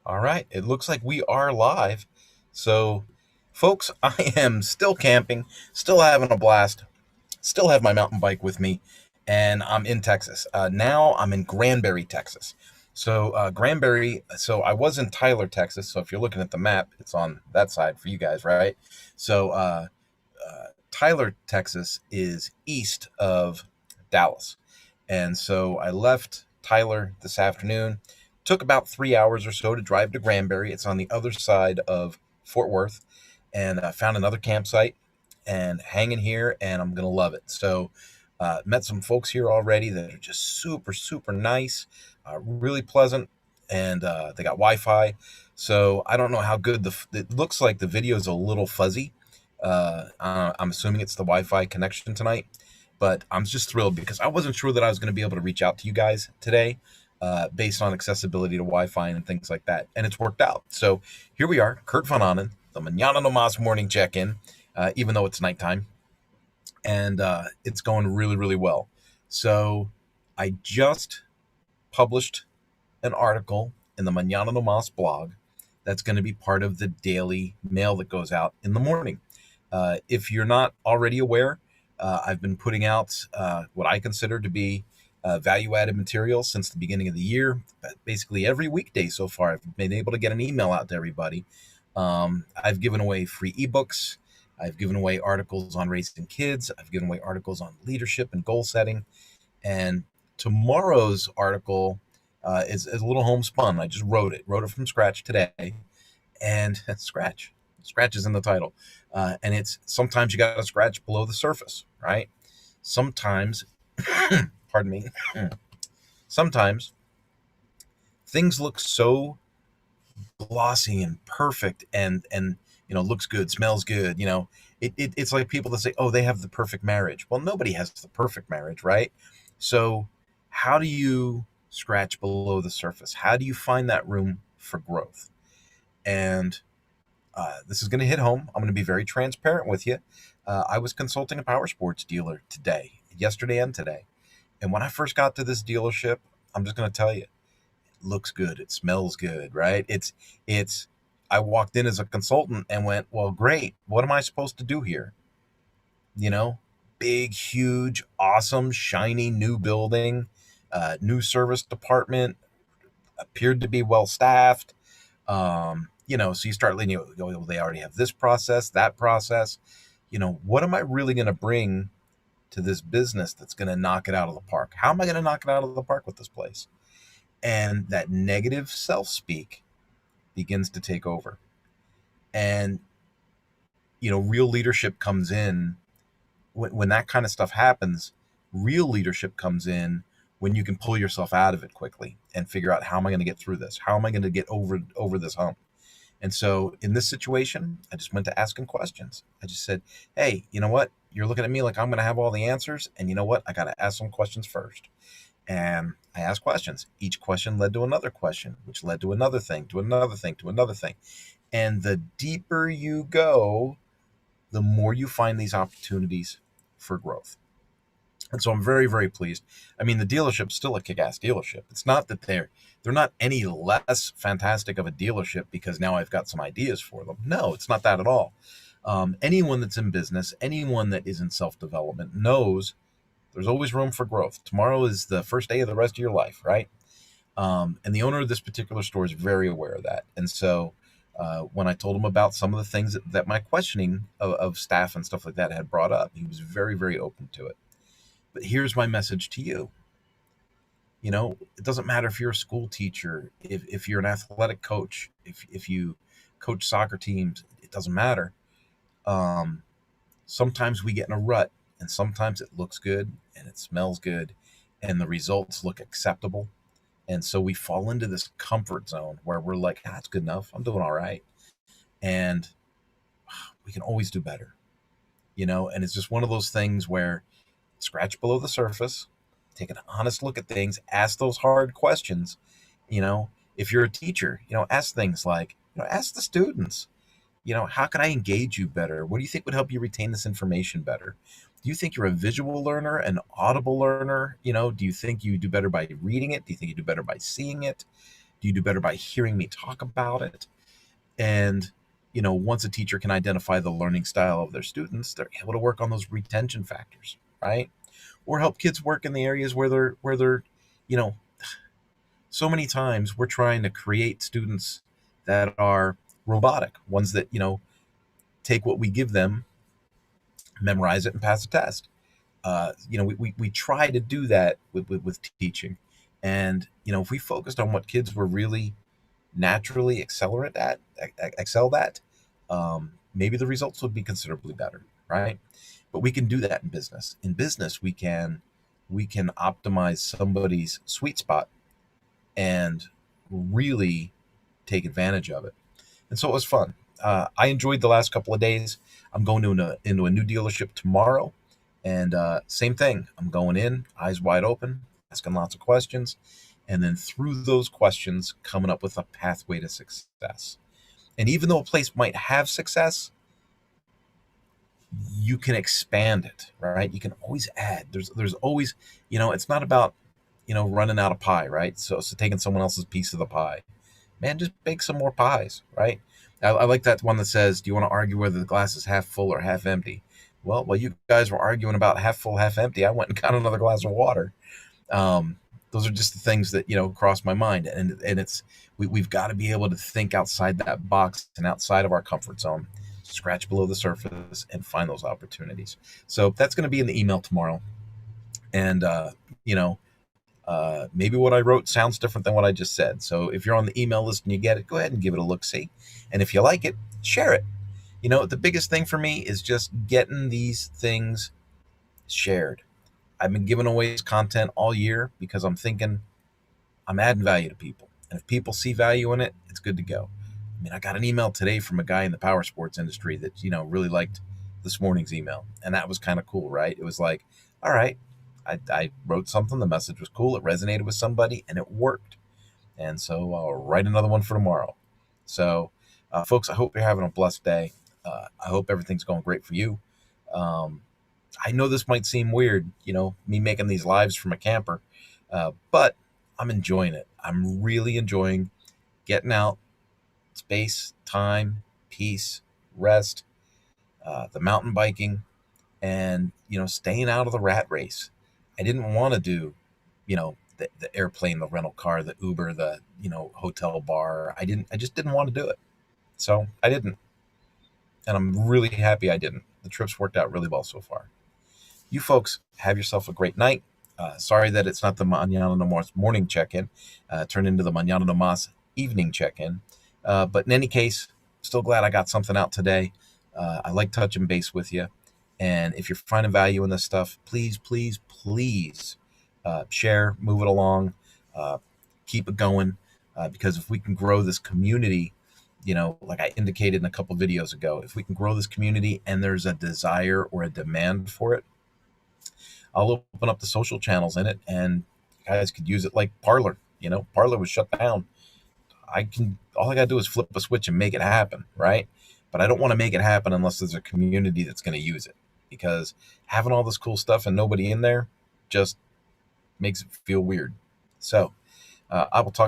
All right, it looks like we are live. So, folks, I am still camping, still having a blast, still have my mountain bike with me, and I'm in Texas. Now I'm in Granbury, Texas. Granbury, so I was in Tyler, Texas. So, if you're looking at the map, it's on that side for you guys, right? Tyler, Texas is east of Dallas. And so I left Tyler this afternoon. Took about 3 hours or so to drive to Granbury. It's on the other side of Fort Worth. And I found another campsite and hanging here, and I'm going to love it. Met some folks here already that are just super, super nice, really pleasant, and they got Wi Fi. So I don't know how good it looks like the video is a little fuzzy. I'm assuming it's the Wi Fi connection tonight. But I'm just thrilled because I wasn't sure that I was going to be able to reach out to you guys today based on accessibility to Wi-Fi and things like that. And it's worked out. So here we are, Kurt Von Annen, the Mañana no Mas morning check-in, even though it's nighttime. And it's going really, really well. So I just published an article in the Mañana no Mas blog that's going to be part of the daily mail that goes out in the morning. If you're not already aware, I've been putting out what I consider to be value-added material since the beginning of the year. Basically, every weekday so far, I've been able to get an email out to everybody. I've given away free ebooks. I've given away articles on raising kids. I've given away articles on leadership and goal setting. And tomorrow's article is a little homespun. I just wrote it from scratch today. And scratch is in the title. And it's sometimes you got to scratch below the surface, right? Sometimes, pardon me, sometimes things look so glossy and perfect and looks good, smells good. It's like people that say, oh, they have the perfect marriage. Well, nobody has the perfect marriage, right? So how do you scratch below the surface? How do you find that room for growth? And this is going to hit home. I'm going to be very transparent with you. I was consulting a power sports dealer yesterday and today. And when I first got to this dealership, I'm just going to tell you, it looks good. It smells good, right? I walked in as a consultant and went, well, great. What am I supposed to do here? Big, huge, awesome, shiny new building, new service department, appeared to be well staffed. So you start leaning, well, they already have this process, that process. What am I really going to bring to this business that's going to knock it out of the park? How am I going to knock it out of the park with this place? And that negative self-speak begins to take over. And, real leadership comes in when that kind of stuff happens. Real leadership comes in when you can pull yourself out of it quickly and figure out, how am I going to get through this? How am I going to get over this hump? And so in this situation, I just went to asking questions. I just said, hey, you know what? You're looking at me like I'm going to have all the answers. And you know what? I got to ask some questions first. And I asked questions. Each question led to another question, which led to another thing, to another thing, to another thing. And the deeper you go, the more you find these opportunities for growth. And so I'm very, very pleased. I mean, the dealership's still a kick-ass dealership. It's not that they're not any less fantastic of a dealership because now I've got some ideas for them. No, it's not that at all. Anyone that's in business, anyone that is in self-development knows there's always room for growth. Tomorrow is the first day of the rest of your life, right? And the owner of this particular store is very aware of that. And so when I told him about some of the things that my questioning of staff and stuff like that had brought up, he was very, very open to it. But here's my message to you. It doesn't matter if you're a school teacher, if you're an athletic coach, if you coach soccer teams, it doesn't matter. Sometimes we get in a rut, and sometimes it looks good and it smells good and the results look acceptable. And so we fall into this comfort zone where we're like, it's good enough. I'm doing all right. And we can always do better, and it's just one of those things where scratch below the surface, take an honest look at things, ask those hard questions. If you're a teacher, ask things like, ask the students, how can I engage you better? What do you think would help you retain this information better? Do you think you're a visual learner, an audible learner? Do you think you do better by reading it? Do you think you do better by seeing it? Do you do better by hearing me talk about it? And, once a teacher can identify the learning style of their students, they're able to work on those retention factors, right? Or help kids work in the areas where they're, you know, so many times we're trying to create students that are robotic, ones that, take what we give them, memorize it, and pass a test. We try to do that with teaching. And, if we focused on what kids were really naturally excelled at, maybe the results would be considerably better, right? But we can do that in business. In business, we can optimize somebody's sweet spot and really take advantage of it. And so it was fun. I enjoyed the last couple of days. I'm going into a new dealership tomorrow, and same thing. I'm going in, eyes wide open, asking lots of questions, and then through those questions, coming up with a pathway to success. And even though a place might have success, you can expand it, right? You can always add. There's always, it's not about, running out of pie, right? So taking someone else's piece of the pie. Man, just bake some more pies, right? I like that one that says, "Do you want to argue whether the glass is half full or half empty?" Well, while you guys were arguing about half full, half empty, I went and got another glass of water. Um, those are just the things that cross my mind, and we've got to be able to think outside that box and outside of our comfort zone, scratch below the surface, and find those opportunities. So that's going to be in the email tomorrow, and you know maybe what I wrote sounds different than what I just said. So if you're on the email list and you get it, go ahead and give it a look see, and if you like it, share it. The biggest thing for me is just getting these things shared. I've been giving away this content all year because I'm thinking I'm adding value to people. And if people see value in it, it's good to go. I mean, I got an email today from a guy in the power sports industry that, really liked this morning's email. And that was kind of cool, right? It was like, all right, I wrote something, the message was cool, it resonated with somebody, and it worked. And so I'll write another one for tomorrow. So, folks, I hope you're having a blessed day. I hope everything's going great for you. Um, I know this might seem weird, me making these lives from a camper, but I'm enjoying it. I'm really enjoying getting out, space, time, peace, rest, the mountain biking, and staying out of the rat race. I didn't want to do, the airplane, the rental car, the Uber, the hotel bar. I just didn't want to do it, so I didn't, and I'm really happy I didn't. The trip's worked out really well so far. You folks have yourself a great night. Sorry that it's not the Mañana no Mas morning check-in. Turned into the Mañana no Mas evening check-in. But in any case, still glad I got something out today. I like touching base with you. And if you're finding value in this stuff, please, please, please share, move it along, keep it going. Because if we can grow this community, like I indicated in a couple videos ago, if we can grow this community and there's a desire or a demand for it, I'll open up the social channels in it, and you guys could use it like Parlor. Parlor was shut down. All I gotta do is flip a switch and make it happen, right? But I don't want to make it happen unless there's a community that's going to use it, because having all this cool stuff and nobody in there just makes it feel weird. So I will talk